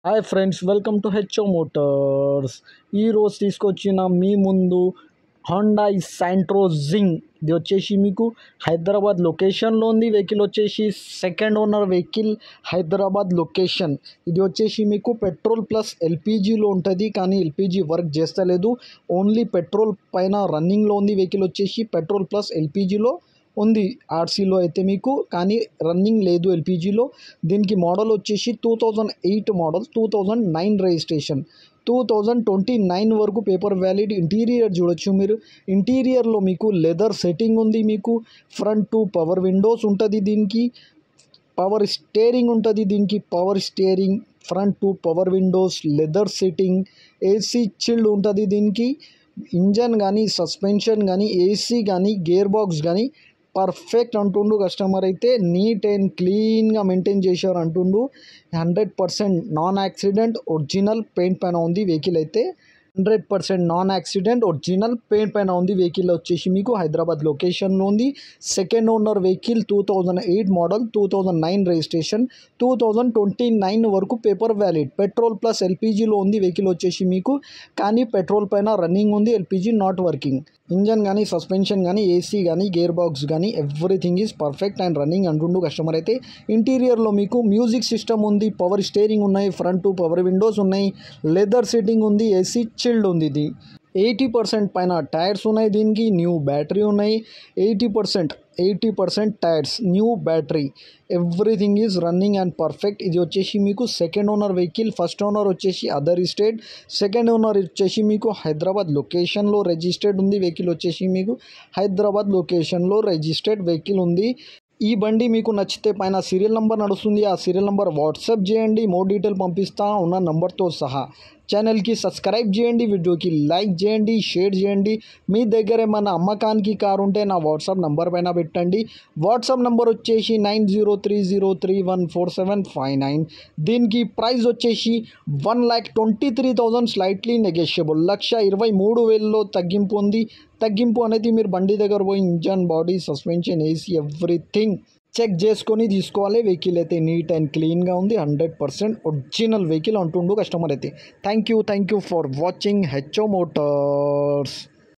Hi friends, welcome to HO Motors. ఈరోజు తీసుకొచ్చిన మీ ముందు హోండాయ్ శాంట్రో జింగ్. ఇది వచ్చేసి మీకు హైదరాబాద్ లొకేషన్లో ఉంది. వెహికల్ వచ్చేసి second owner vehicle, Hyderabad location. ఇది వచ్చేసి మీకు పెట్రోల్ ప్లస్ ఎల్పిజిలో ఉంటుంది, కానీ ఎల్పిజి వర్క్ చేస్తలేదు. ఓన్లీ పెట్రోల్ పైన రన్నింగ్లో ఉంది. వెహికల్ వచ్చేసి పెట్రోల్ ప్లస్ ఎల్పిజిలో ఉంది ఆర్సీలో అయితే మీకు, కానీ రన్నింగ్ లేదు ఎల్పిజిలో. దీనికి మోడల్ వచ్చేసి 2008 మోడల్, 2009 రిజిస్ట్రేషన్, 2029 వరకు పేపర్ వ్యాలిడ్. ఇంటీరియర్ చూడొచ్చు మీరు. ఇంటీరియర్లో మీకు లెదర్ సెట్టింగ్ ఉంది. మీకు ఫ్రంట్ టు పవర్ విండోస్ ఉంటుంది. దీనికి పవర్ స్టీరింగ్ ఉంటుంది. దీనికి power steering, front to power Windows, leather setting, AC chilled ఉంటుంది. దీనికి ఇంజన్ కానీ, సస్పెన్షన్ కానీ, ఏసీ కానీ, గేర్ బాక్స్ కానీ పర్ఫెక్ట్ అంటుండు కస్టమర్ అయితే. నీట్ అండ్ క్లీన్గా మెయింటైన్ చేశారు అంటుండు. 100% నాన్ యాక్సిడెంట్, ఒరిజినల్ పెయింట్ పైన ఉంది వెహికల్ అయితే. 100% నాన్ యాక్సిడెంట్, ఒరిజినల్ పెయింట్ పైన ఉంది వెహికల్. వచ్చేసి మీకు హైదరాబాద్ లొకేషన్లో ఉంది. Second owner vehicle, 2008 model, 2009 registration, 2029 వరకు పేపర్ వ్యాలిడ్. పెట్రోల్ ప్లస్ ఎల్పిజిలో ఉంది వెహికల్ వచ్చేసి మీకు, కానీ పెట్రోల్ పైన రన్నింగ్ ఉంది, ఎల్పిజి నాట్ వర్కింగ్. ఇంజన్ కానీ, సస్పెన్షన్ కానీ, ఏసీ కానీ, గేర్ బాక్స్ కానీ everything is perfect and running అంటుండు కస్టమర్ అయితే. ఇంటీరియర్లో మీకు మ్యూజిక్ సిస్టమ్ ఉంది, పవర్ స్టీరింగ్ ఉన్నాయి, ఫ్రంట్ టు పవర్ విండోస్ ఉన్నాయి, లెదర్ సీటింగ్ ఉంది, ఏసీ చిల్డ్ ఉంది. ఇది 80% పైన టైర్స్ ఉన్నాయి. దీనికి న్యూ బ్యాటరీ ఉన్నాయి. 80% tyres, new battery, everything is running and perfect. ఇది వచ్చేసి మీకు second owner vehicle. First owner వచ్చేసి అదర్ స్టేట్, సెకండ్ ఓనర్ వచ్చేసి మీకు హైదరాబాద్ లొకేషన్లో రిజిస్టర్డ్ ఉంది. వెహికల్ వచ్చేసి మీకు హైదరాబాద్ లొకేషన్లో రిజిస్టర్డ్ వెహికల్ ఉంది. ఈ బండి మీకు నచ్చితే పైన సీరియల్ నెంబర్ నడుస్తుంది, ఆ సీరియల్ నెంబర్ వాట్సాప్ చేయండి. మోర్ డీటెయిల్ పంపిస్తా ఉన్న నెంబర్తో సహా. ఛానల్కి సబ్స్క్రైబ్ చేయండి, వీడియోకి లైక్ చేయండి, షేర్ చేయండి. మీ దగ్గర ఏమైనా అమ్మకానికి కారు ఉంటే నా వాట్సాప్ నెంబర్ పైన పెట్టండి. వాట్సాప్ నెంబర్ వచ్చేసి 9030314759. దీనికి ప్రైస్ వచ్చేసి 1,23,000, స్లైట్లీ నెగోషియబుల్. 1,23,000లో తగ్గింపు ఉంది. తగ్గింపు అనేది మీరు బండి దగ్గర పోయి engine, body, suspension, AC everything check చేసుకొని తీసుకోవాలి. వెహికల్ అయితే నీట్ అండ్ క్లీన్గా ఉంది. 100% ఒరిజినల్ వెహికల్ అంటుండు కస్టమర్ అయితే. Thank you for watching HO Motors.